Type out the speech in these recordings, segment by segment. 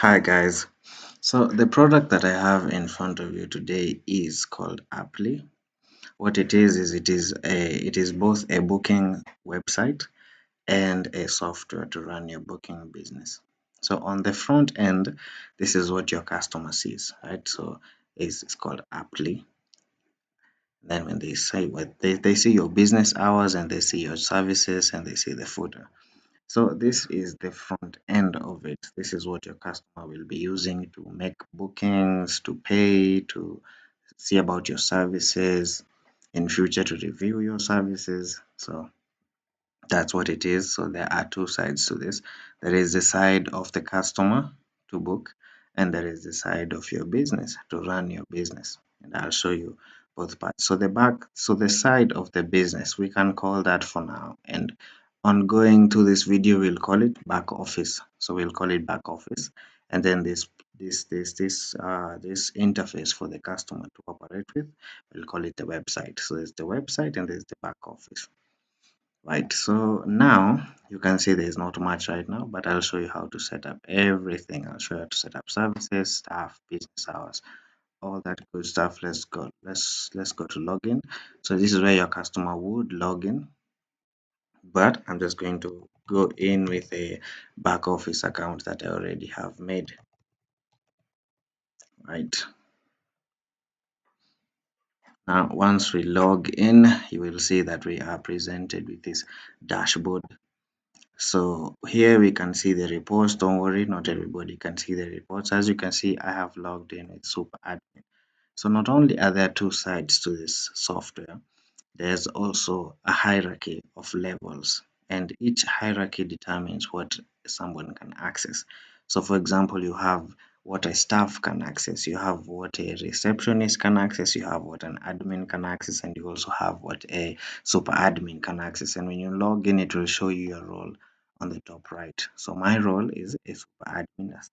Hi guys. So the product that I have in front of you today is called Aptly. What it is it is both a booking website and a software to run your booking business. So on the front end, this is what your customer sees, right? So it's called Aptly. Then when they say they see your business hours and they see your services and they see the footer. So this is the front end of it. This is what your customer will be using to make bookings, to pay, to see about your services, in future to review your services. So that's what it is. So there are two sides to this. There is the side of the customer to book, and there is the side of your business to run your business. And I'll show you both parts. So the side of the business, we can call that for now. And on going to this video, we'll call it back office. So we'll call it back office. And then this interface for the customer to operate with, we'll call it the website. So there's the website and there's the back office. Right, so now you can see there's not much right now, but I'll show you how to set up everything. I'll show you how to set up services, staff, business hours, all that good stuff. Let's go. Let's go to login. So this is where your customer would log in, but I'm just going to go in with a back office account that I already have made. Right. Now, once we log in, you will see that we are presented with this dashboard. So here we can see the reports. Don't worry, not everybody can see the reports. As you can see, I have logged in with Super Admin. So not only are there two sides to this software, there's also a hierarchy of levels, and each hierarchy determines what someone can access. So, for example, you have what a staff can access, you have what a receptionist can access, you have what an admin can access, and you also have what a super admin can access. And when you log in, it will show you your role on the top right. So, my role is a super admin. That's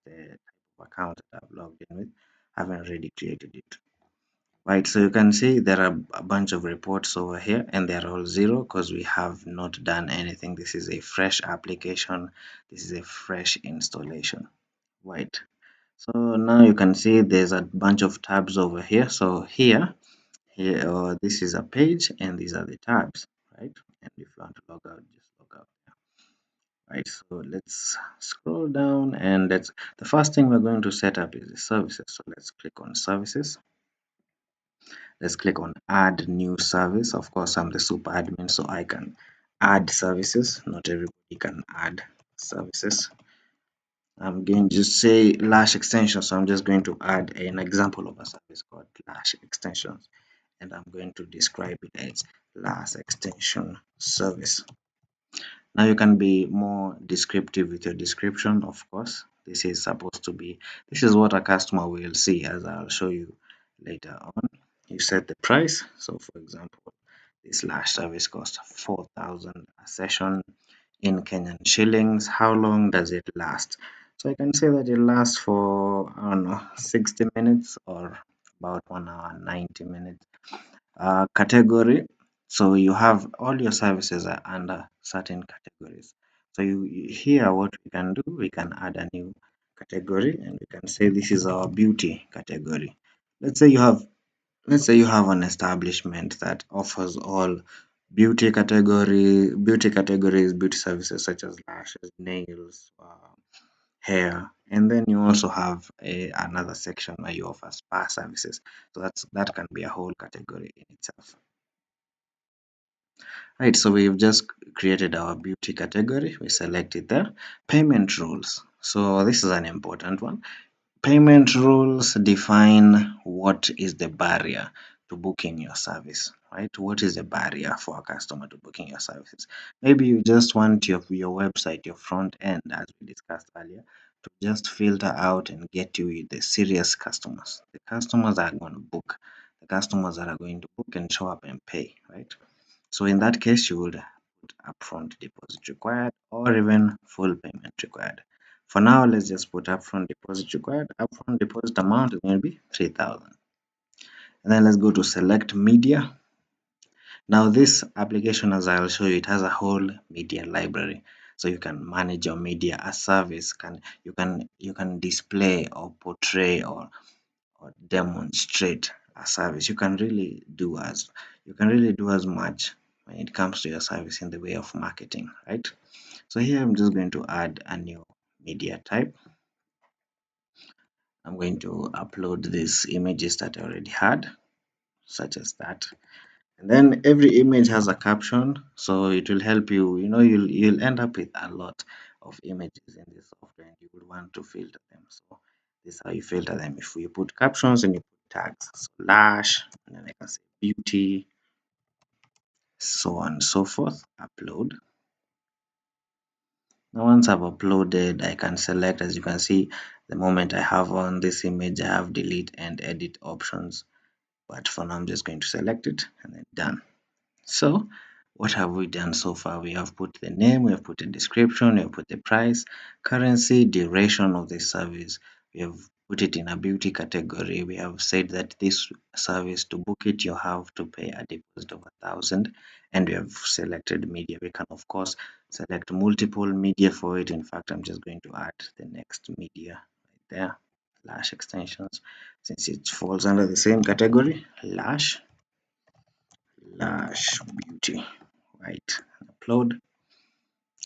the type of account that I've logged in with. I haven't already created it. Right, so you can see there are a bunch of reports over here and they're all zero because we have not done anything. This is a fresh application. This is a fresh installation. Right. So now you can see there's a bunch of tabs over here. So this is a page and these are the tabs, right? And if you want to log out, just log out. Right, so let's scroll down and the first thing we're going to set up is the services. So let's click on services. Let's click on add new service. Of course, I'm the super admin, so I can add services. Not everybody can add services. I'm going to say Lash extension, so I'm just going to add an example of a service called Lash extensions, and I'm going to describe it as Lash extension service. Now you can be more descriptive with your description, of course. This is what a customer will see, as I'll show you later on. You set the price. So for example, this Lash service costs 4,000 a session in Kenyan shillings. How long does it last? So I can say that it lasts for, I don't know, 60 minutes or about 1 hour and 90 minutes. Category. So you have all your services are under certain categories. So here what we can do, we can add a new category and we can say this is our beauty category. Let's say you have an establishment that offers all beauty categories, beauty services such as lashes, nails, hair, and then you also have another section where you offer spa services. So that can be a whole category in itself. Right, so we've just created our beauty category. We selected there. Payment rules. So this is an important one. Payment rules define what is the barrier to booking your service, right? What is the barrier for a customer to booking your services? Maybe you just want your website, your front end, as we discussed earlier, to just filter out and get you the serious customers. The customers that are going to book, the customers that are going to book and show up and pay, right? So in that case, you would put upfront deposit required or even full payment required. For now, let's just put upfront deposit required. Upfront deposit amount is going to be 3,000. And then let's go to select media. Now this application, as I'll show you, it has a whole media library. So you can manage your media as service. You can display or portray or demonstrate a service. You can really do as much when it comes to your service in the way of marketing, right? So here I'm just going to add a new media type. I'm going to upload these images that I already had, such as that. And then every image has a caption, so it will help you. You'll end up with a lot of images in this software, and you will want to filter them. So this is how you filter them. If you put captions and you put tags, slash, and then I can say beauty, so on and so forth, upload. Now once I've uploaded, I can select. As you can see, the moment I have on this image, I have delete and edit options. But for now, I'm just going to select it and then done. So what have we done so far? We have put the name, we have put the description, we have put the price, currency, duration of the service. We have put it in a beauty category. We have said that this service, to book it, you have to pay a deposit of 1,000, and we have selected media. We can of course select multiple media for it. In fact, I'm just going to add the next media right there, lash extensions, since it falls under the same category, lash beauty, right? Upload,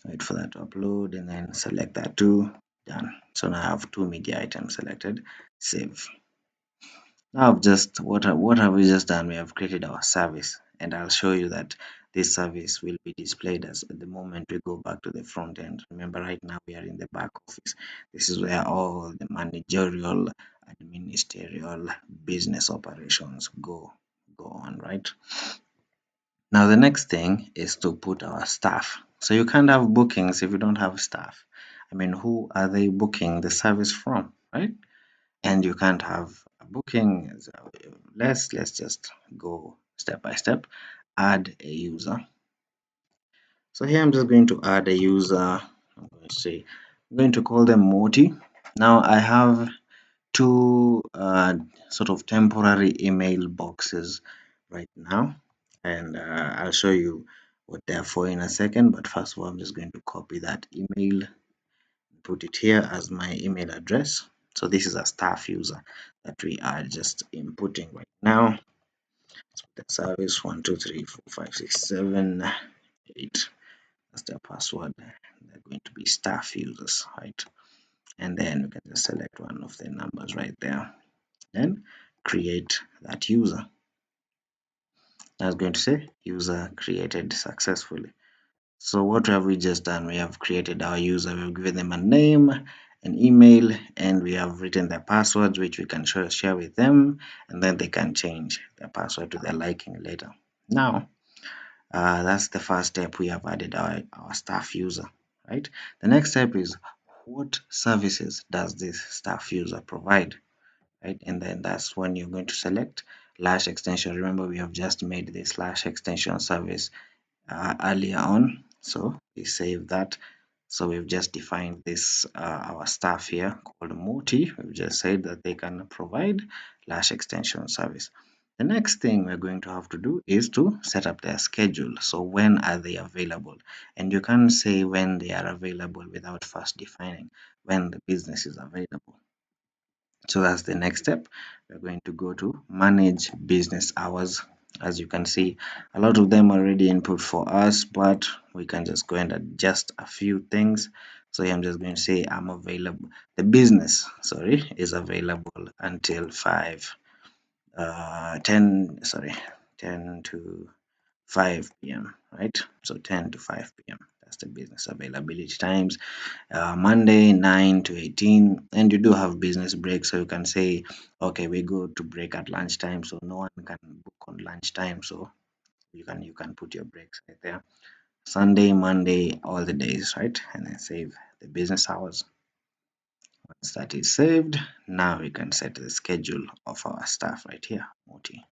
wait for that to upload, and then select that too. Done. So now I have two media items selected. Save. Now what have we just done? We have created our service, and I'll show you that this service will be displayed as at the moment we go back to the front end. Remember, right now we are in the back office. This is where all the managerial, administerial, business operations go on, right? Now, the next thing is to put our staff. So you can't have bookings if you don't have staff. I mean, who are they booking the service from, right? And you can't have a booking. So let's just go step by step. Add a user. So here I'm just going to add a user. I'm going to call them Moti. Now I have two sort of temporary email boxes right now, and I'll show you what they're for in a second. But first of all, I'm just going to copy that email, put it here as my email address. So this is a staff user that we are just inputting right now. So the service 1234567 8, that's their password. They're going to be staff users, right? And then we can just select one of the numbers right there, then create that user. That's going to say user created successfully. So what have we just done? We have created our user, we've given them a name, an email, and we have written their passwords, which we can share with them, and then they can change their password to their liking later. Now, that's the first step. We have added our staff user, right? The next step is, what services does this staff user provide? Right? And then that's when you're going to select lash extension. Remember, we have just made this lash extension service earlier on, so we save that. So we've just defined this our staff here called Moti. We've just said that they can provide lash extension service. The next thing we're going to have to do is to set up their schedule. So when are they available? And you can't say when they are available without first defining when the business is available. So that's the next step. We're going to go to manage business hours. As you can see, a lot of them are already input for us, but we can just go and adjust a few things. So here I'm just going to say I'm available. The business, sorry, is available until 10 to 5 p.m., right? So 10 to 5 p.m. That's the business availability times. Monday 9 to 18, and you do have business breaks, so you can say, okay, we go to break at lunchtime, so no one can book on lunchtime, so you can put your breaks right there. Sunday, Monday, all the days, right? And then save the business hours. Once that is saved, now we can set the schedule of our staff right here. Moti.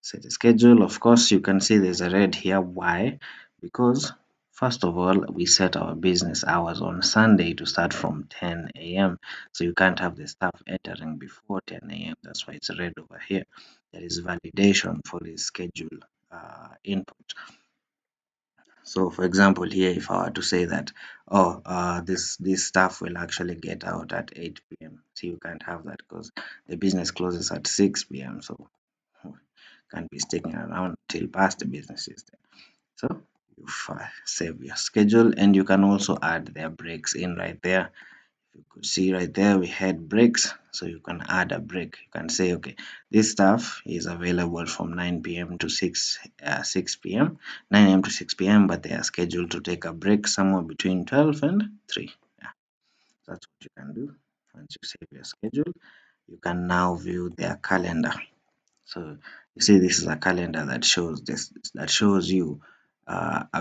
Set the schedule. Of course, you can see there's a red here. Why? Because first of all, we set our business hours on Sunday to start from 10 a.m. So you can't have the staff entering before 10 a.m. That's why it's red over here. There is validation for the schedule input. So for example, here if I were to say that, oh, this staff will actually get out at 8 p.m. So you can't have that because the business closes at 6 p.m. So can't be sticking around till past the business is there. So you save your schedule, and you can also add their breaks in right there. You could see right there we had breaks, so you can add a break. You can say, okay, this staff is available from 9 p.m. to 6 p.m., 9 a.m. to 6 p.m., but they are scheduled to take a break somewhere between 12 and 3. Yeah, that's what you can do. Once you save your schedule, you can now view their calendar. So you see, this is a calendar that shows this, that shows you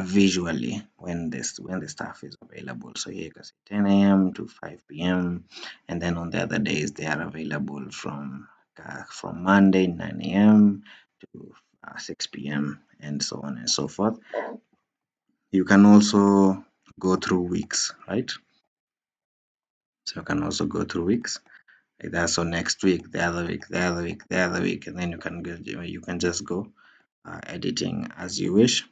visually when the staff is available. So here you can see 10 a.m. to 5 p.m. and then on the other days they are available from Monday 9 a.m. to 6 p.m. and so on and so forth. You can also go through weeks, right? So you can also go through weeks like that. So next week, the other week, the other week, the other week, and then you can just go editing as you wish.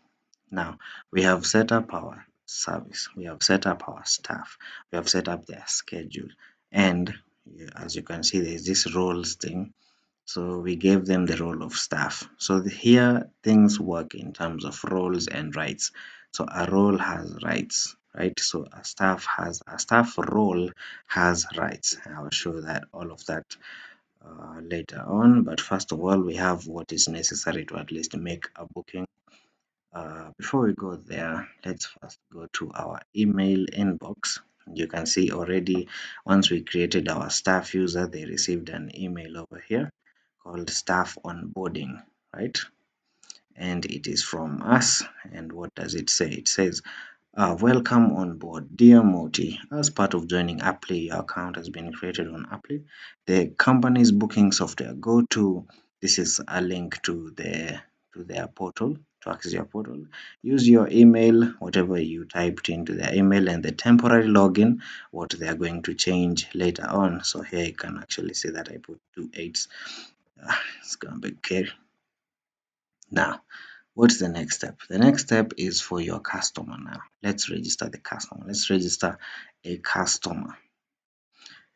Now we have set up our service, we have set up our staff, we have set up their schedule, and as you can see, there's this roles thing. So we gave them the role of staff. So here things work in terms of roles and rights. So a role has rights, right? So a staff role has rights. I will show that all of that later on. But first of all, we have what is necessary to at least make a booking. Before we go there, let's first go to our email inbox. You can see already once we created our staff user, they received an email over here called staff onboarding, right? And it is from us. And what does it say? It says, welcome on board, dear Moti. As part of joining Aptly, your account has been created on Aptly, the company's booking software. Go to, this is a link to their portal to access your portal. Use your email, whatever you typed into their email, and the temporary login, what they are going to change later on. So here you can actually see that I put 2 8s. It's gonna be okay. Now, what's the next step? The next step is for your customer now. Let's register the customer. Let's register a customer.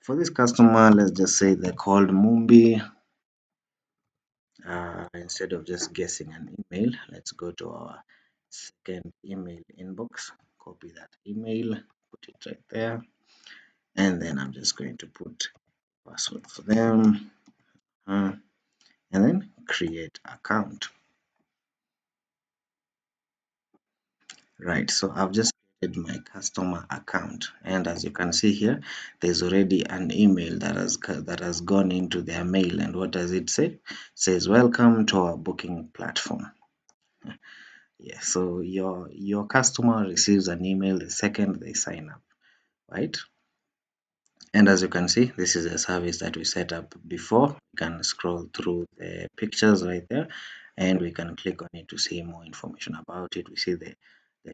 For this customer, let's just say they're called Mumbi. Instead of just guessing an email, let's go to our second email inbox, copy that email, put it right there, and then I'm just going to put password for them, and then create account. Right, so I've just created my customer account, and as you can see here, there's already an email that has gone into their mail. And what does it say? It says, welcome to our booking platform. Yeah, so your customer receives an email the second they sign up, right? And as you can see, this is a service that we set up before. You can scroll through the pictures right there, and we can click on it to see more information about it. We see the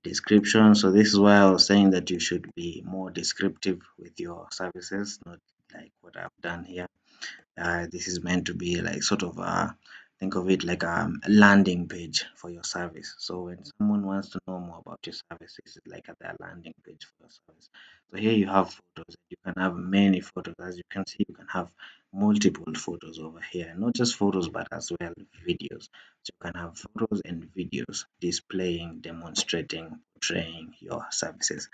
description. So this is why I was saying that you should be more descriptive with your services, not like what I've done here. This is meant to be like sort of think of it like a landing page for your service. So when someone wants to know more about your service, this is like their landing page for your service. So here you have photos. You can have many photos. As you can see, you can have multiple photos over here. Not just photos, but as well videos. So you can have photos and videos displaying, demonstrating, portraying your services,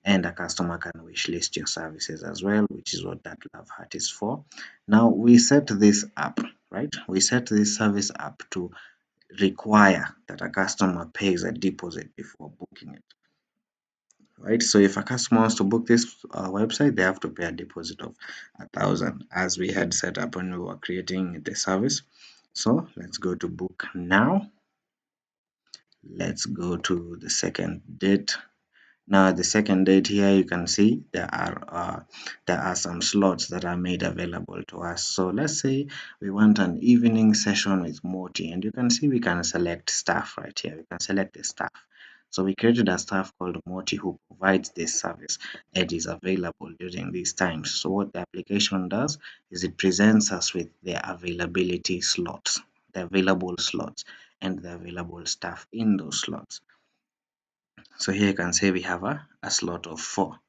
and a customer can wish list your services as well, which is what that love heart is for. Now we set this up, right? We set this service up to require that a customer pays a deposit before booking it, right? So if a customer wants to book this website, they have to pay a deposit of 1,000, as we had set up when we were creating the service. So let's go to book now. Let's go to the second date. Now the second date here, you can see there are some slots that are made available to us. So let's say we want an evening session with Moti, and you can see we can select staff right here. We can select the staff. So we created a staff called Moti who provides this service and is available during these times. So what the application does is it presents us with the availability slots, the available slots, and the available staff in those slots. So here you can say we have a slot of 4,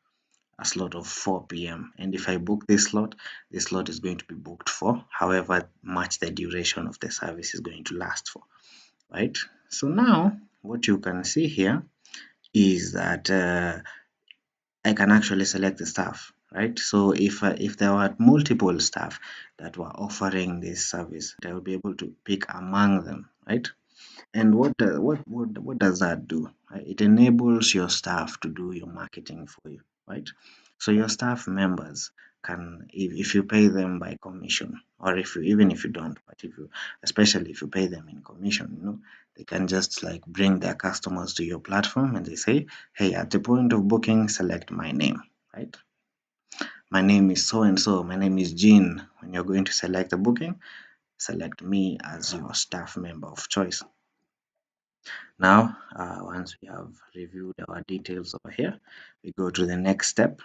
a slot of 4 p.m. And if I book this slot is going to be booked for however much the duration of the service is going to last for, right? So now what you can see here is that I can actually select the staff, right? So if there were multiple staff that were offering this service, I will be able to pick among them, right? And what does that do? It enables your staff to do your marketing for you, right? So your staff members can, if you pay them by commission, or if you even if you don't, but if you especially if you pay them in commission, they can just like bring their customers to your platform and they say, hey, at the point of booking, select my name, right? My name is so and so. My name is Jean. When you're going to select a booking, select me as your staff member of choice. Now, once we have reviewed our details over here, we go to the next step.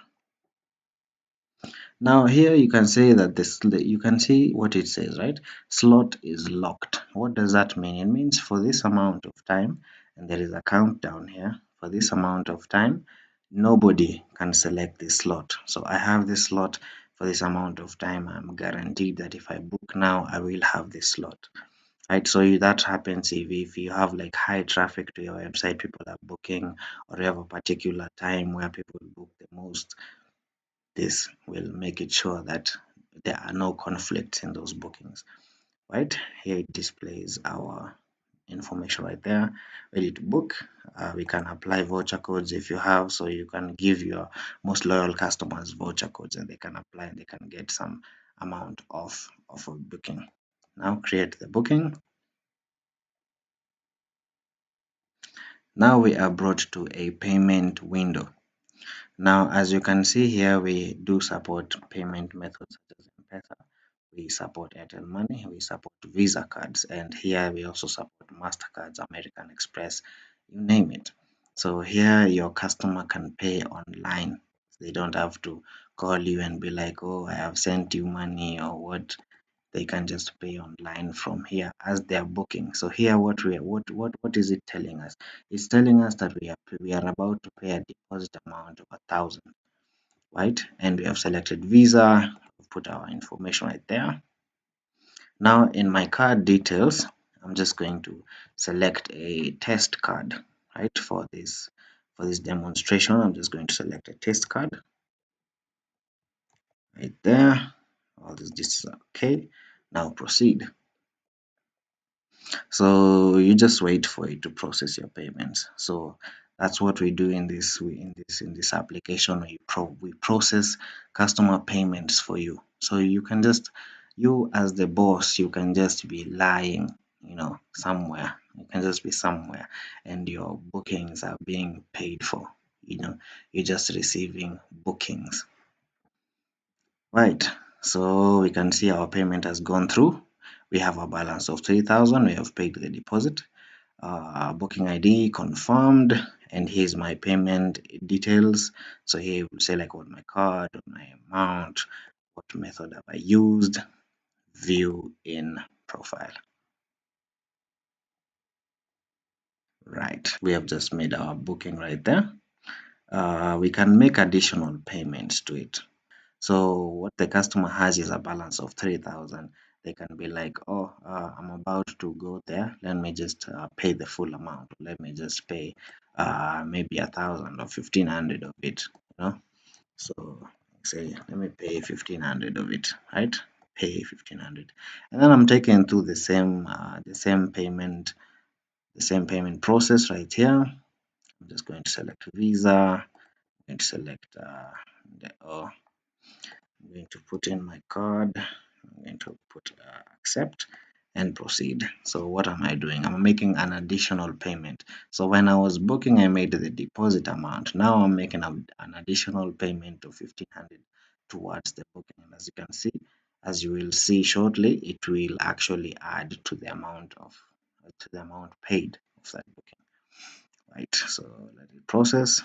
Now here you can say that you can see what it says, right? Slot is locked. What does that mean? It means for this amount of time, and there is a countdown here, for this amount of time, nobody can select this slot. So I have this slot for this amount of time. I'm guaranteed that if I book now, I will have this slot. Right, so that happens if you have like high traffic to your website, people are booking, or you have a particular time where people book the most. This will make it sure that there are no conflicts in those bookings. Right here it displays our information right there, ready to book. We can apply voucher codes if you have, so you can give your most loyal customers voucher codes and they can apply and they can get some amount of a booking. Now create the booking. Now we are brought to a payment window. Now, as you can see here, we do support payment methods such as M-Pesa. We support Airtel Money, we support Visa cards, and here we also support MasterCards, American Express, you name it. So here your customer can pay online. They don't have to call you and be like, oh, I have sent you money or what. They can just pay online from here as they are booking. So here what is it telling us? It's telling us that we are about to pay a deposit amount of 1,000, right? And we have selected Visa, put our information right there. Now in my card details, I'm just going to select a test card, right? For this demonstration, I'm just going to select a test card right there. All this is okay. Now proceed. So you just wait for it to process your payments. So that's what we do in this application. We process customer payments for you. So you as the boss, you can just be lying, somewhere. You can just be somewhere and your bookings are being paid for. You're just receiving bookings. Right. So we can see our payment has gone through. We have a balance of 3,000. We have paid the deposit. Booking ID confirmed, and here's my payment details. So here it will say like what my card, what my amount, what method have I used, view in profile. Right, we have just made our booking right there. We can make additional payments to it. So what the customer has is a balance of 3,000. They can be like, oh, I'm about to go there. Let me just pay the full amount. Let me just pay maybe 1,000 or 1,500 of it. So say, let me pay 1,500 of it, right? Pay 1,500, and then I'm taken through the same payment process right here. I'm just going to select Visa. I'm going to select I'm going to put in my card. I'm going to put accept and proceed. So what am I doing? I'm making an additional payment. So when I was booking, I made the deposit amount. Now I'm making an additional payment of 1,500 towards the booking. And as you can see, as you will see shortly, it will actually add to the amount paid of that booking. Right. So let it process.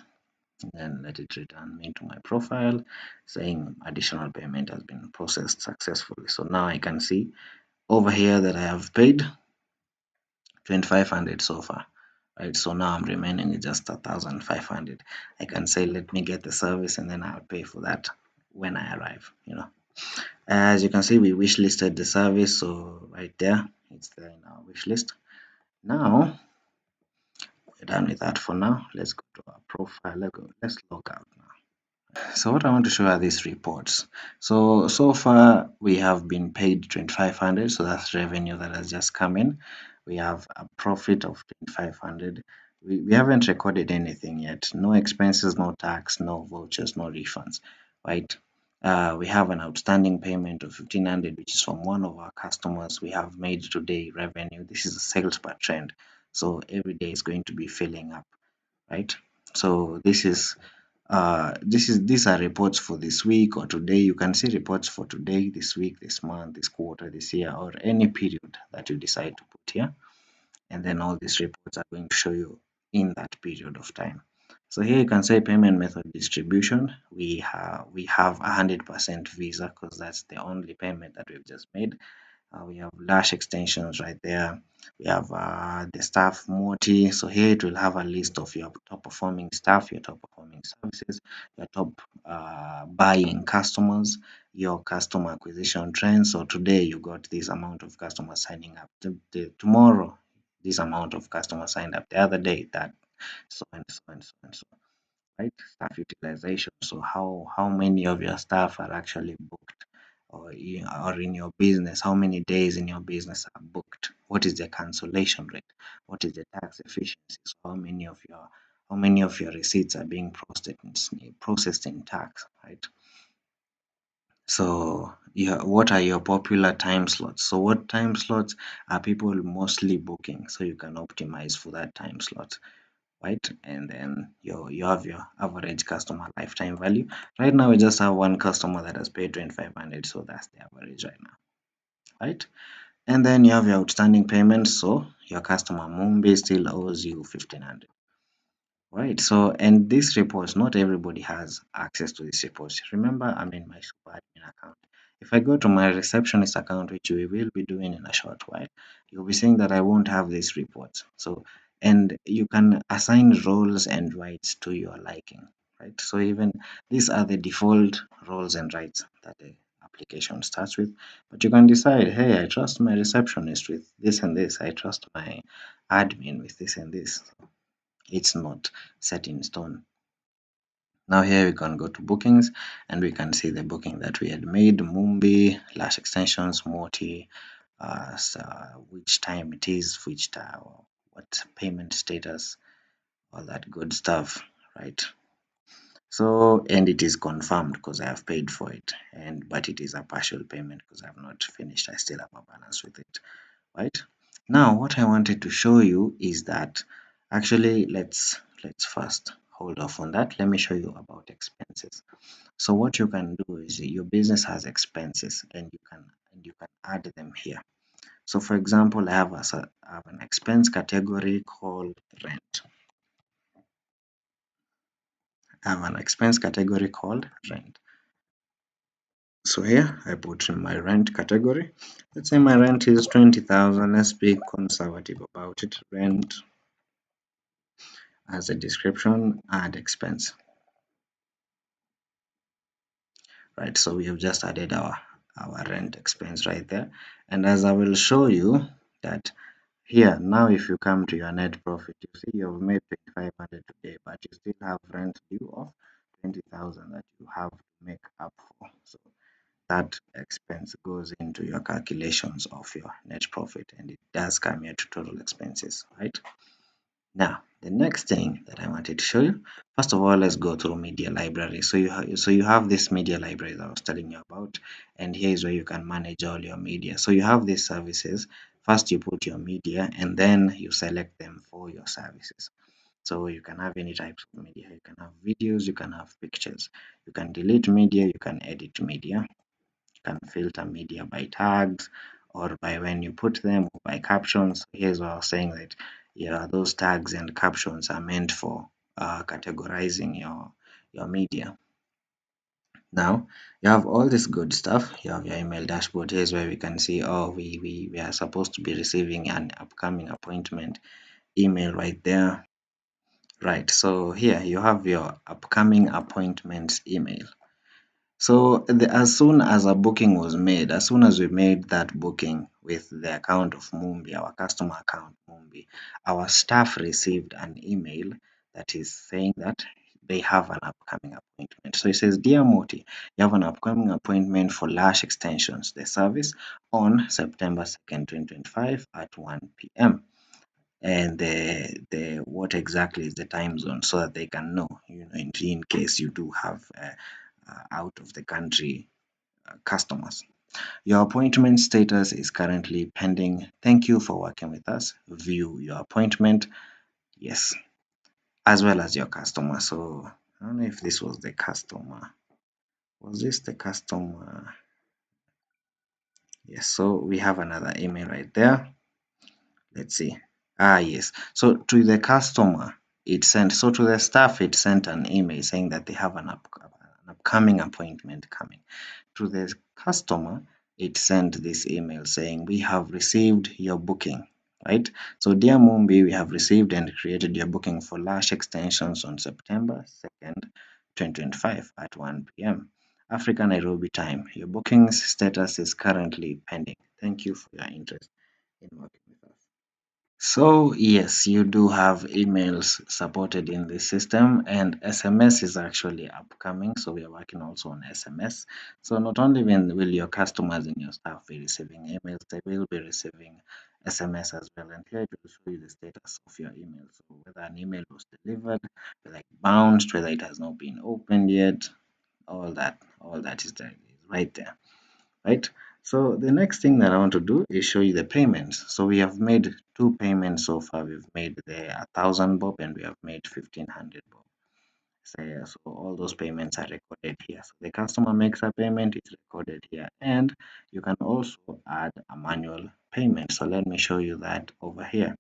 Then let it return me to my profile saying additional payment has been processed successfully. So now I can see over here that I have paid 2,500 so far. right? So now I'm remaining with just 1,500. I can say, let me get the service and then I'll pay for that when I arrive. As you can see, we wish listed the service, so right there, it's there in our wish list. Now, we're done with that for now. Let's go to our profile. Let's log out now. So what I want to show are these reports. So far we have been paid 2,500, so that's revenue that has just come in. We have a profit of 2,500. We haven't recorded anything yet. No expenses, no tax, no vouchers, no refunds, right? We have an outstanding payment of 1,500, which is from one of our customers. We have made today revenue. This is a sales per trend, so every day is going to be filling up, right? So these are reports for this week or today. You can see reports for today, this week, this month, this quarter, this year, or any period that you decide to put here. And then all these reports are going to show you in that period of time. So here you can say payment method distribution. We have 100% Visa because that's the only payment that we've just made. We have lash extensions right there. We have the staff moti. So here it will have a list of your top performing staff, your top performing services, your top buying customers, your customer acquisition trends. So today you got this amount of customers signing up. Tomorrow, this amount of customers signed up. The other day, that so and so and so and so, right? Staff utilization. So how many of your staff are actually booked, or in your business, how many days in your business are booked? What is the cancellation rate? What is the tax efficiency? So how many of your receipts are being processed in tax, right? So yeah, what are your popular time slots? So what time slots are people mostly booking? So you can optimize for that time slot, right? And then you have your average customer lifetime value. Right now we just have one customer that has paid 2,500, so that's the average right now, right? And then you have your outstanding payments. So your customer Mumbai still owes you 1,500. Right. So, and these reports, not everybody has access to these reports. Remember, I'm in my super admin account. If I go to my receptionist account, which we will be doing in a short while, you'll be seeing that I won't have these reports. So, and you can assign roles and rights to your liking, right? So even these are the default roles and rights that the application starts with. But you can decide, hey, I trust my receptionist with this and this. I trust my admin with this and this. It's not set in stone. Now here we can go to bookings and we can see the booking that we had made, Mumbai, lash extensions, Moti, which time it is, which time, what payment status, all that good stuff, right? So, and it is confirmed because I have paid for it, but it is a partial payment because I have not finished. I still have a balance with it, right? Now, what I wanted to show you is that actually let's first hold off on that. Let me show you about expenses. So what you can do is your business has expenses and you can add them here. So for example, I have an expense category called rent. I have an expense category called rent. So here I put in my rent category. Let's say my rent is 20,000. Let's be conservative about it. Rent as a description, add expense. Right, so we have just added our rent expense right there. And as I will show you that here now, if you come to your net profit, you see you've made 2,500 today, but you still have rent due of 20,000 that you have to make up for. So that expense goes into your calculations of your net profit, and it does come here to total expenses, right? Now, the next thing that I wanted to show you, first of all, let's go through media library. So you have this media library that I was telling you about, and here is where you can manage all your media. So you have these services. First, you put your media, and then you select them for your services. So you can have any types of media. You can have videos, you can have pictures, you can delete media, you can edit media, you can filter media by tags or by when you put them, or by captions. Here's what I was saying, that yeah, those tags and captions are meant for categorizing your media. Now you have all this good stuff. You have your email dashboard. Here's where we can see, oh, we are supposed to be receiving an upcoming appointment email right there. Right, so here you have your upcoming appointments email. So as soon as a booking was made, as soon as we made that booking with the account of Mumbi, our customer account Mumbi, our staff received an email that is saying that they have an upcoming appointment. So it says, Dear Moti, you have an upcoming appointment for Lash Extensions, the service, on September 2nd, 2025 at 1 p.m. And the what exactly is the time zone, so that they can know, in case you do have out of the country customers. Your appointment status is currently pending. Thank you for working with us. View your appointment. Yes, as well as your customer. So I don't know if this was the customer. Was this the customer? Yes, so we have another email right there. Let's see. Yes. So to the customer, it sent, so to the staff, it sent an email saying that they have an upcoming appointment coming. To the customer, it sent this email saying, we have received your booking, right? So dear Mumbi, we have received and created your booking for Lash Extensions on September 2nd, 2025 at 1 p.m. Africa Nairobi time. Your booking's status is currently pending. Thank you for your interest in working with us. So yes, you do have emails supported in this system, and SMS is actually upcoming. So we are working also on SMS. So not only will your customers and your staff be receiving emails, they will be receiving SMS as well. And here it will show you the status of your email. So whether an email was delivered, whether it bounced, whether it has not been opened yet, all that is there, is right there, right? So the next thing that I want to do is show you the payments. So we have made two payments so far. We've made the 1,000 bob and we have made 1,500 bob. So, yeah, so all those payments are recorded here. So the customer makes a payment, it's recorded here, and you can also add a manual payment. So let me show you that over here.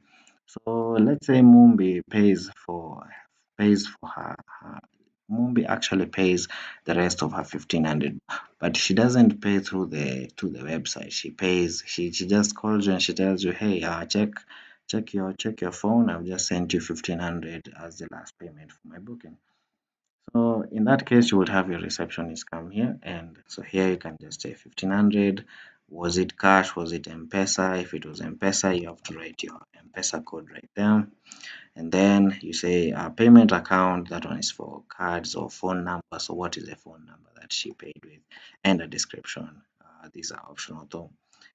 So let's say Mumbi pays for her Mumbi actually pays the rest of her 1,500, but she doesn't pay through the website. She just calls you and she tells you, hey, check your phone. I've just sent you 1,500 as the last payment for my booking. So in that case, you would have your receptionist come here, and so here you can just say 1,500. Was it cash? Was it M-Pesa? If it was M-Pesa, you have to write your M-Pesa code right there. And then you say payment account, that one is for cards or phone number. So what is the phone number that she paid with? And a description. These are optional though.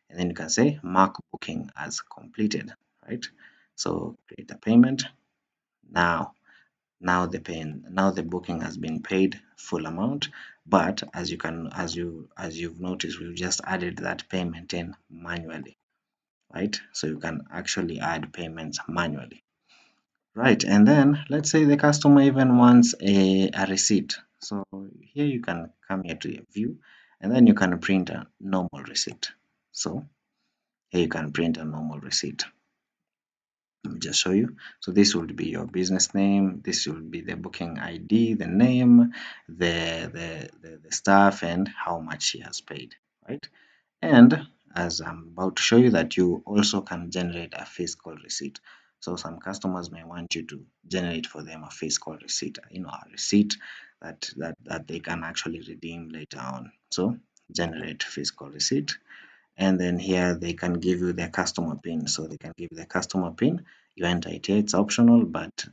And then you can say mark booking as completed, right? So create a payment. Now the booking has been paid full amount, but as you've noticed, we've just added that payment in manually, right? So you can actually add payments manually. Right, and then let's say the customer even wants a receipt. So here you can come here to your view, and then you can print a normal receipt. So here you can print a normal receipt. Let me just show you. So this would be your business name. This will be the booking ID, the name, the staff, and how much she has paid, right? And as I'm about to show you, that you also can generate a fiscal receipt. So some customers may want you to generate for them a fiscal receipt, a receipt that they can actually redeem later on. So generate fiscal receipt. And then here they can give you their customer pin. So they can give you the customer pin. You enter it here, it's optional, but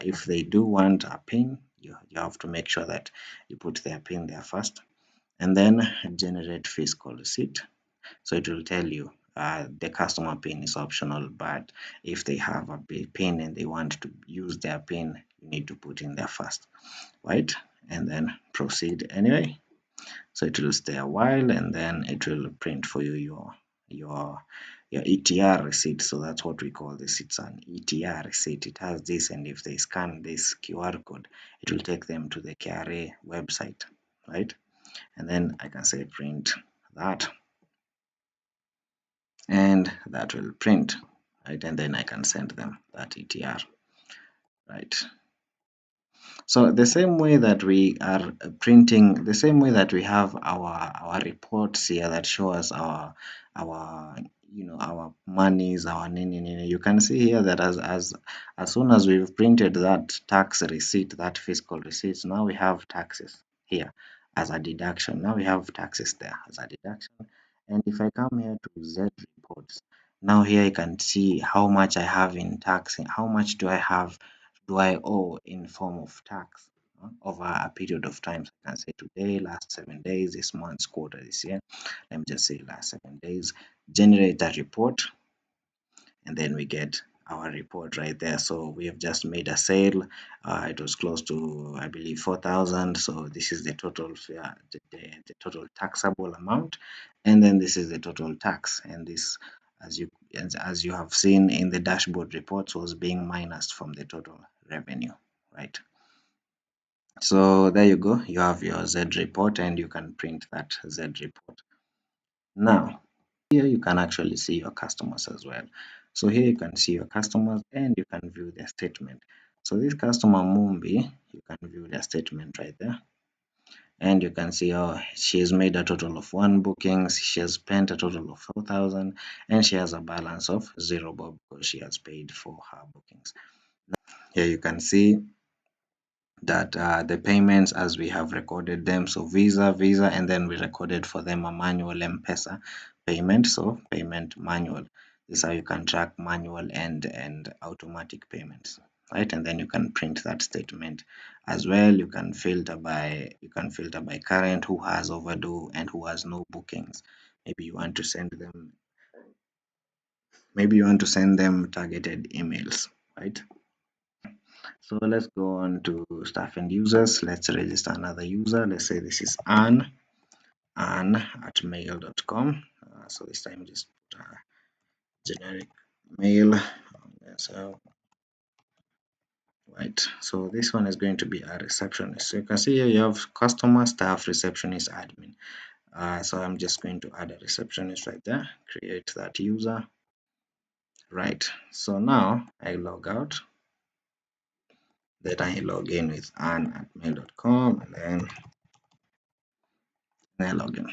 if they do want a pin, you have to make sure that you put their pin there first. And then generate fiscal receipt. So it will tell you the customer pin is optional, but if they have a pin and they want to use their pin, you need to put in there first, right? And then proceed anyway. So it will stay a while and then it will print for you your ETR receipt. So that's what we call this. It's an ETR receipt. It has this, and if they scan this QR code, it will take them to the KRA website, right? And then I can say print that, and that will print, right? And then I can send them that ETR, right? So the same way that we are printing, the same way that we have our reports here that show us our our monies, our nini nini. You can see here that as soon as we've printed that tax receipt, that fiscal receipt, now we have taxes here as a deduction. Now we have taxes there as a deduction. And if I come here to Z reports, now here I can see how much I have in tax, how much do I owe in form of tax over a period of time. So I can say today, last 7 days, this month's quarter, this year. Let me just say last 7 days. Generate a report, and then we get our report right there. So we have just made a sale. It was close to, I believe, 4,000. So this is the total, the total taxable amount, and then this is the total tax. And this, as you have seen in the dashboard reports, was being minused from the total revenue, right? So there you go. You have your Z report, and you can print that Z report. Now, here you can actually see your customers as well. So here you can see your customers and you can view their statement. So this customer Mumbi, you can view their statement right there. And you can see she has made a total of 1 bookings, she has spent a total of 4,000, and she has a balance of 0 bob because she has paid for her bookings. Here you can see that the payments as we have recorded them. So Visa, and then we recorded for them a manual M-Pesa payment. So payment manual. This is how you can track manual and automatic payments, right? And then you can print that statement as well. You can filter by current, who has overdue and who has no bookings. Maybe you want to send them targeted emails, right? So let's go on to staff and users. Let's register another user. Let's say this is Ann at mail.com. So this time just put a generic mail. So, right. So this one is going to be a receptionist. So you can see here you have customer, staff, receptionist, admin. So I'm just going to add a receptionist right there. Create that user. Right. So now I log out. Then I log in with Ann@mail.com, and then I log in.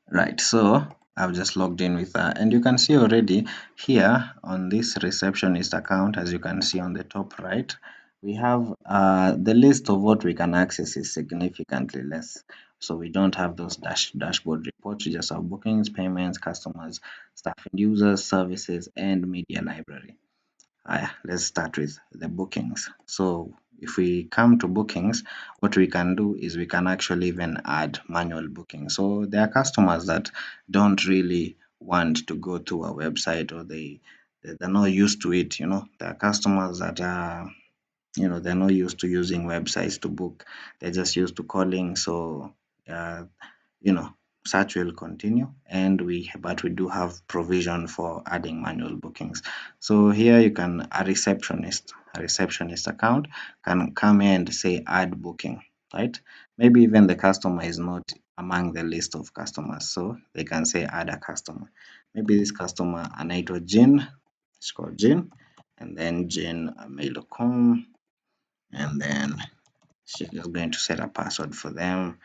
Right, so I've just logged in with and you can see already here on this receptionist account, as you can see on the top right, we have the list of what we can access is significantly less. So we don't have those dashboard reports. We just have bookings, payments, customers, staff and users, services, and media library. Let's start with the bookings. So if we come to bookings, what we can do is we can actually even add manual booking. So there are customers that don't really want to go to a website, or they're not used to it. There are customers that are, they're not used to using websites to book. They're just used to calling. So uh, you know search will continue, and we do have provision for adding manual bookings. So here you can a receptionist account can come here and say add booking, right? Maybe even the customer is not among the list of customers, so they can say add a customer. Maybe this customer anaitwa Jean. It's called Jean, and then Jean@mail.com, and then she's just going to set a password for them,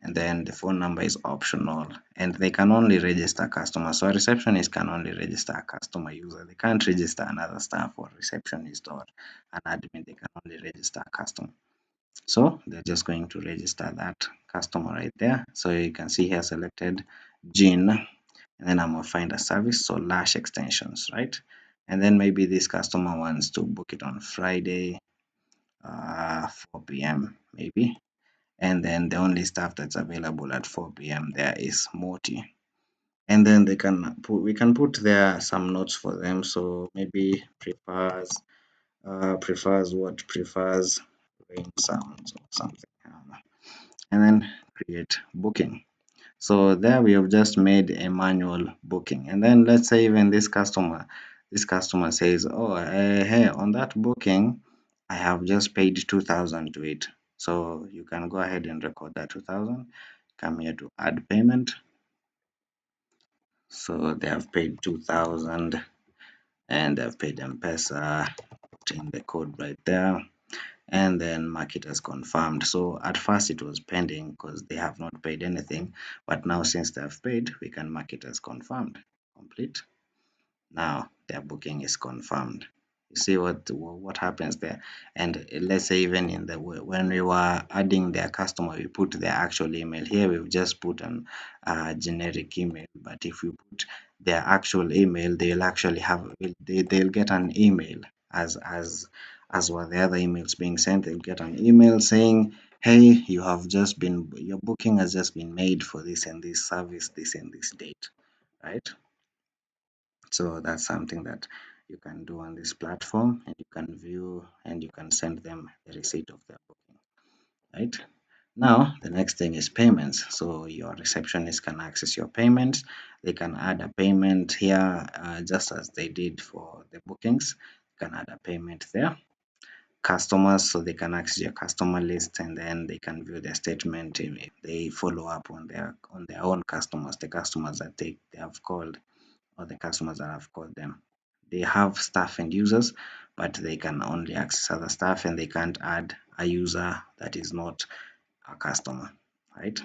and then the phone number is optional, and they can only register customers. So a receptionist can only register a customer user. They can't register another staff or receptionist or an admin. They can only register a customer. So they're just going to register that customer right there. So you can see here selected Jean, and then I'm gonna find a service, so Lash extensions, right? And then maybe this customer wants to book it on Friday, 4 p.m. maybe, and then the only staff that's available at 4 p.m. there is Moti. And then we can put there some notes for them. So maybe prefers rain sounds or something. And then create booking. So there we have just made a manual booking. And then let's say even this customer says, oh, hey, on that booking, I have just paid 2,000 to it. So you can go ahead and record that 2,000. Come here to add payment. So they have paid 2,000 and they've paid M-Pesa. Put in the code right there. and then mark it as confirmed. So at first it was pending because they have not paid anything, but now since they have paid, we can mark it as confirmed. Complete. Now their booking is confirmed. You see what happens there. And let's say even in the when we were adding their customer, we put their actual email. Here we've just put an generic email, but if we put their actual email, they'll actually have they'll get an email as were the other emails being sent. They'll get an email saying, hey, your booking has just been made for this and this service, this and this date, right? So that's something that you can do on this platform, and you can view and you can send them the receipt of their booking, right? Now, the next thing is payments. So your receptionist can access your payments. They can add a payment here, just as they did for the bookings. You can add a payment there. Customers, so they can access your customer list, and then they can view their statement if they follow up on their own customers, the customers that they have called, or the customers that have called them. They have staff and users, but they can only access other staff, and they can't add a user that is not a customer, right?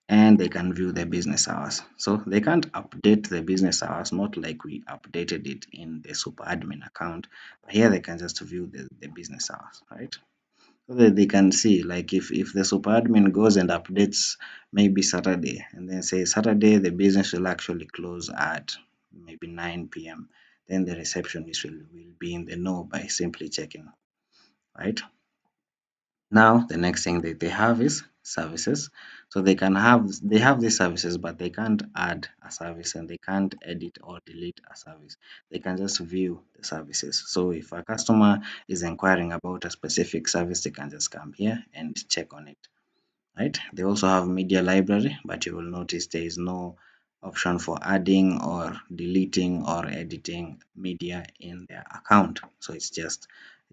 And they can view the business hours. So they can't update the business hours, not like we updated it in the super admin account. But here they can just view the business hours, right? So that they can see, like, if the super admin goes and updates maybe Saturday, and then say Saturday the business will actually close at maybe 9 p.m., then the receptionist will be in the know by simply checking, right? Now the next thing that they have is services. So they have these services, but they can't add a service, and they can't edit or delete a service. They can just view the services. So if a customer is inquiring about a specific service, they can just come here and check on it, right? They also have media library, but you will notice there is no option for adding or deleting or editing media in their account. So it's just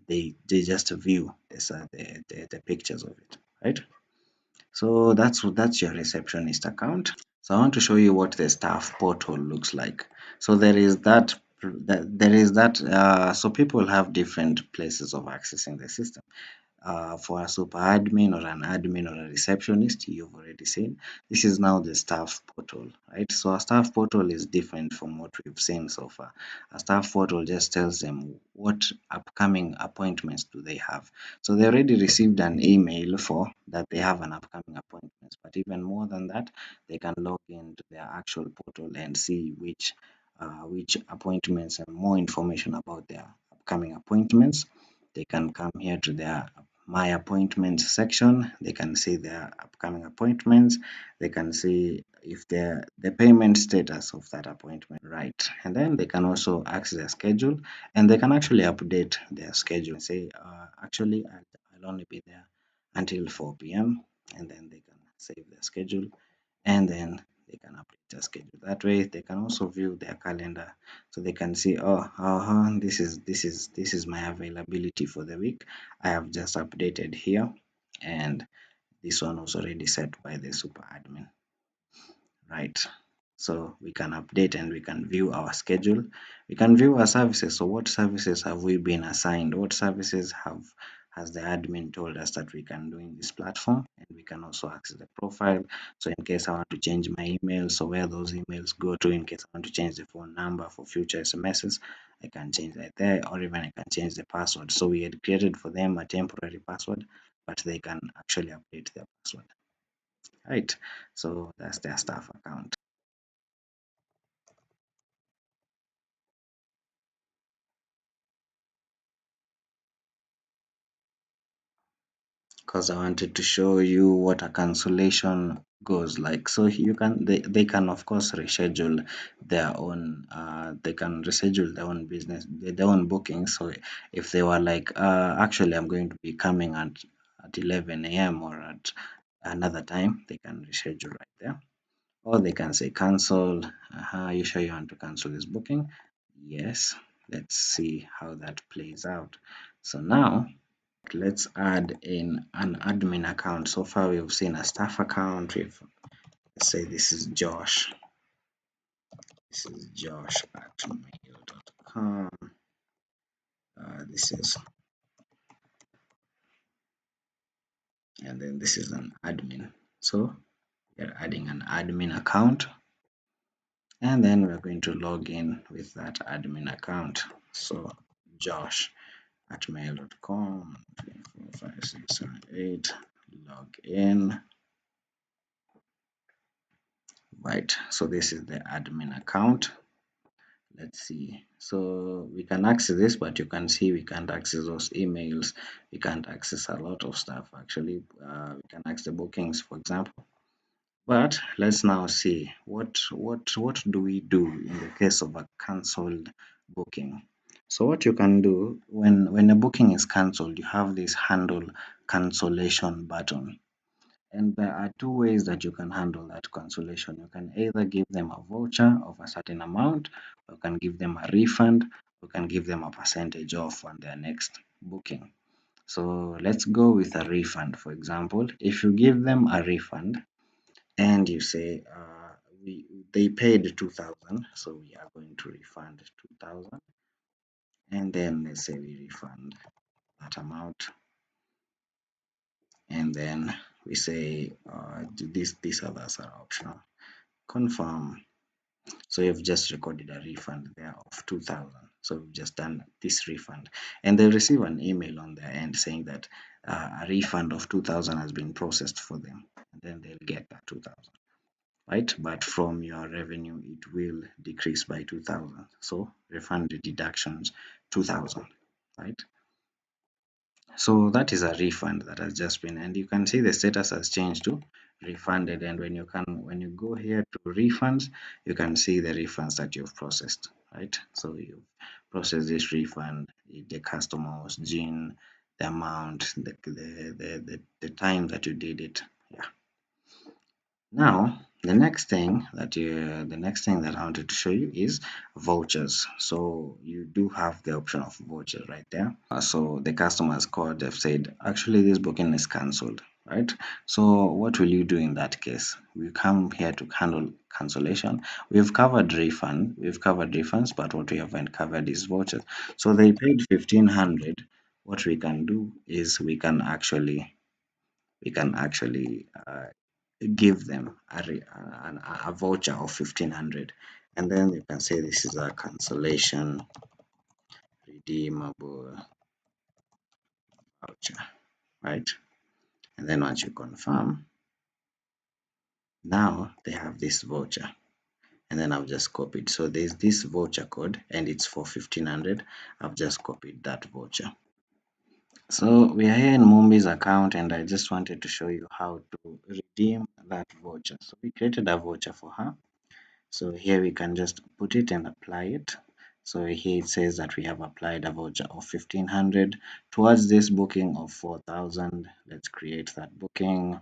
they just view the pictures of it, right? So that's your receptionist account. So I want to show you what the staff portal looks like. So so people have different places of accessing the system. For a super admin or an admin or a receptionist, you've already seen. This is now the staff portal, right? So a staff portal is different from what we've seen so far. A staff portal just tells them what upcoming appointments do they have. So they already received an email for that they have an upcoming appointment, but even more than that, they can log into their actual portal and see which appointments and more information about their upcoming appointments. They can come here to their my appointments section. They can see their upcoming appointments. They can see if the payment status of that appointment, right? And then they can also access their schedule, and they can actually update their schedule and say, actually, I'll only be there until 4 p.m. And then they can save their schedule, and then they can update their schedule. That way they can also view their calendar, so they can see, oh, this is my availability for the week. I have just updated here, and this one was already set by the super admin, right? So we can update and we can view our schedule. We can view our services. So what services have we been assigned? What services has the admin told us that we can do in this platform? And we can also access the profile. So in case I want to change my email, so where those emails go to, in case I want to change the phone number for future SMSs, I can change that there, or even I can change the password. So we had created for them a temporary password, but they can actually update their password, right? So that's their staff account. Because I wanted to show you what a cancellation goes like. So you can they can of course reschedule they can reschedule their own business, their own booking. So if they were like, actually I'm going to be coming at 11 a.m. or at another time, they can reschedule right there. Or they can say cancel. You sure you want to cancel this booking? Yes. Let's see how that plays out. So now let's add in an admin account. So far we've seen a staff account. Let's say this is Josh. This is Josh at mail. 'Com. This is and then this is an admin. So we're adding an admin account, and then we're going to log in with that admin account. So Josh at mail.com 545678, log in. Right, so this is the admin account. Let's see, so we can access this, but you can see we can't access those emails. We can't access a lot of stuff actually. We can access the bookings, for example. But let's now see what do we do in the case of a cancelled booking. So what you can do when a booking is cancelled, you have this handle cancellation button. And there are two ways that you can handle that cancellation. You can either give them a voucher of a certain amount, or you can give them a refund, or you can give them a percentage off on their next booking. So let's go with a refund, for example. If you give them a refund and you say they paid 2,000, so we are going to refund 2,000, and then let's say we refund that amount, and then we say these others are optional. Confirm. So you've just recorded a refund there of 2,000. So we've just done this refund, and they receive an email on their end saying that a refund of 2,000 has been processed for them, and then they'll get that 2,000, right? But from your revenue, it will decrease by 2,000. So refund deductions 2,000, right? So that is a refund that has just been, and you can see the status has changed to refunded. And when you go here to refunds, you can see the refunds that you've processed, right? So you've processed this refund, the customer was Jean, the amount, the time that you did it. Yeah. Now, the next thing that I wanted to show you is vouchers. So you do have the option of vouchers right there. So the customers called, they've said, actually this booking is cancelled, right? So what will you do in that case? We come here to handle cancellation. We've covered refunds, but what we haven't covered is vouchers. So they paid 1,500. What we can do is we can actually give them a voucher of 1,500, and then you can say this is a cancellation redeemable voucher, right? And then once you confirm, now they have this voucher, and then I've just copied. So there's this voucher code and it's for 1,500. I've just copied that voucher. So we are here in Mumbi's account, and I just wanted to show you how to redeem that voucher. So we created a voucher for her. So here we can just put it and apply it. So here it says that we have applied a voucher of 1,500 towards this booking of 4,000. Let's create that booking.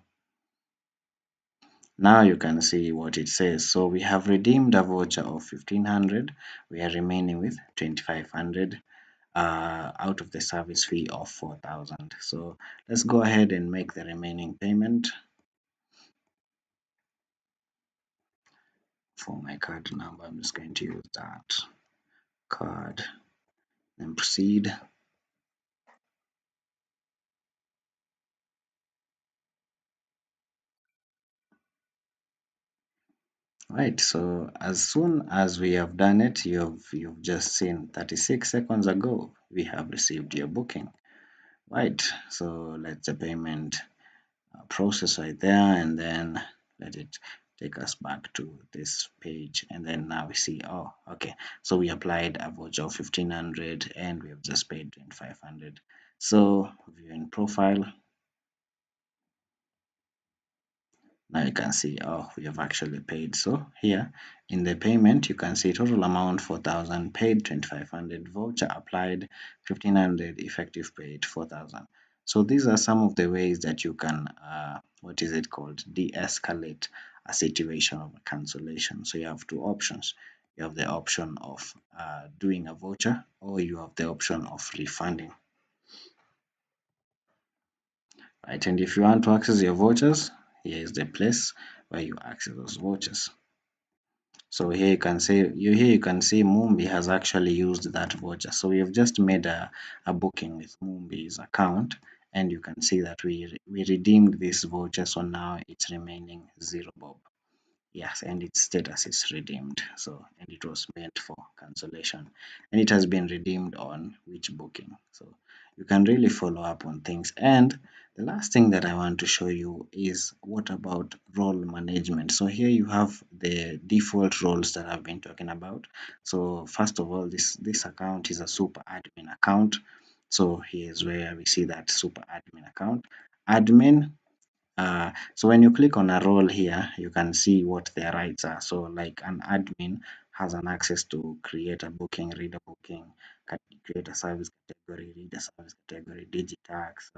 Now you can see what it says. So we have redeemed a voucher of 1,500. We are remaining with 2,500 out of the service fee of 4,000. So let's go ahead and make the remaining payment. For my card number, I'm just going to use that card and proceed. Right, so as soon as we have done it, you've just seen 36 seconds ago, we have received your booking. Right, so let the payment process right there, and then let it take us back to this page, and then now we see, oh, okay, so we applied a voucher of 1,500 and we have just paid 2,500. So viewing profile, now you can see, oh, we have actually paid. So here in the payment, you can see total amount 4,000, paid 2,500, voucher applied 1,500, effective paid 4,000. So these are some of the ways that you can, what is it called, de-escalate a situation of a cancellation. So you have two options. You have the option of doing a voucher, or you have the option of refunding. Right, and if you want to access your vouchers, here is the place where you access those vouchers. So here you can see Mumbi has actually used that voucher. So we have just made a booking with Mumbi's account, and you can see that we redeemed this voucher, so now it's remaining 0 bob. Yes, and its status is redeemed. So, and it was meant for cancellation, and it has been redeemed on which booking. So, you can really follow up on things. And the last thing that I want to show you is what about role management. So, here you have the default roles that I've been talking about. So, first of all, this account is a super admin account. So, here's where we see that super admin account. Admin, so when you click on a role here, you can see what their rights are. So like an admin has an access to create a booking, read a booking, create a service category, read a service category, DigiTax,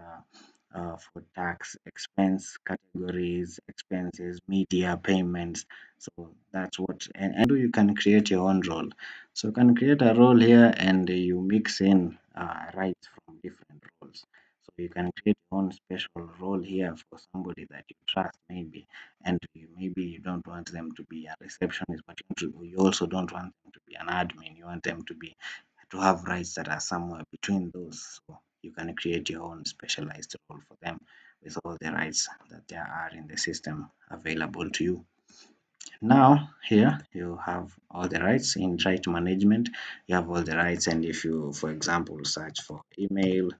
for tax, expense categories, expenses, media, payments. So that's what, and you can create your own role. So you can create a role here and you mix in rights from different roles. So you can create your own special role here for somebody that you trust maybe, and maybe you don't want them to be a receptionist, but you also don't want them to be an admin. You want them to have rights that are somewhere between those. So you can create your own specialized role for them with all the rights that there are in the system available to you. Now here you have all the rights in right management. You have all the rights, and if you, for example, search for email,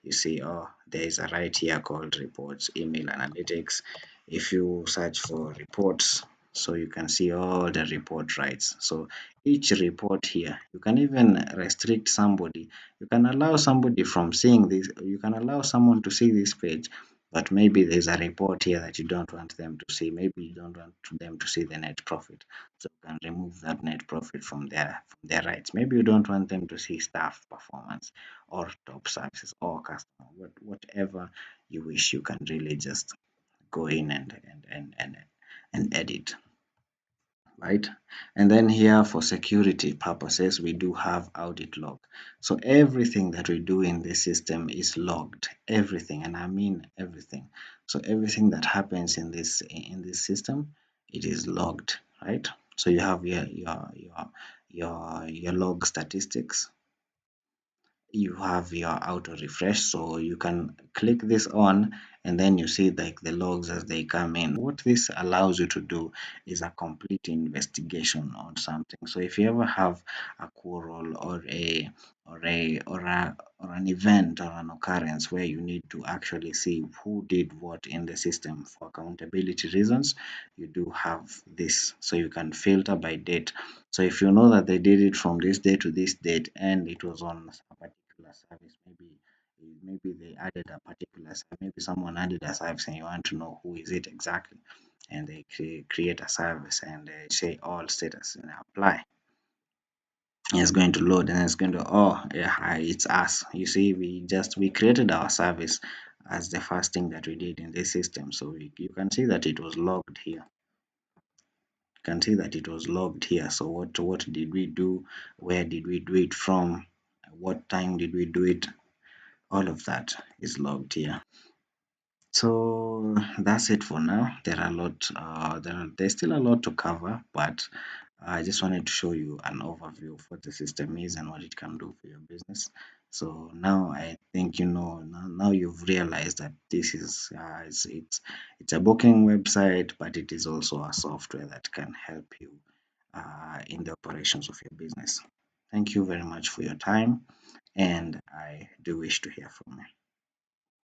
you see, oh, there is a right here called reports, email analytics. If you search for reports, so you can see all the report rights. So each report here, you can even restrict somebody. You can allow somebody from seeing this. You can allow someone to see this page, but maybe there's a report here that you don't want them to see. Maybe you don't want them to see the net profit. So you can remove that net profit from their rights. Maybe you don't want them to see staff performance or top services or customer. Whatever you wish, you can really just go in and edit, right? And then here for security purposes, we do have audit log. So everything that we do in this system is logged, everything, and I mean everything. So everything that happens in this system, it is logged, right? So you have your log statistics, you have your auto refresh, so you can click this on and then you see like the logs as they come in. What this allows you to do is a complete investigation on something. So if you ever have a quarrel or an event or an occurrence where you need to actually see who did what in the system for accountability reasons, you do have this. So you can filter by date. So if you know that they did it from this date to this date and it was on a particular service, maybe they added a particular service, maybe someone added a service and you want to know who is it exactly, and they create a service and they say all status and apply. It's going to load and it's going to, oh yeah, it's us. You see, we created our service as the first thing that we did in this system. So you can see that it was logged here. You can see that it was logged here. So what did we do? Where did we do it from? What time did we do it? All of that is logged here. So that's it for now. There are a lot, there's still a lot to cover, but I just wanted to show you an overview of what the system is and what it can do for your business. So now I think you know, now you've realized that this is it's a booking website, but it is also a software that can help you in the operations of your business. Thank you very much for your time, and I do wish to hear from you.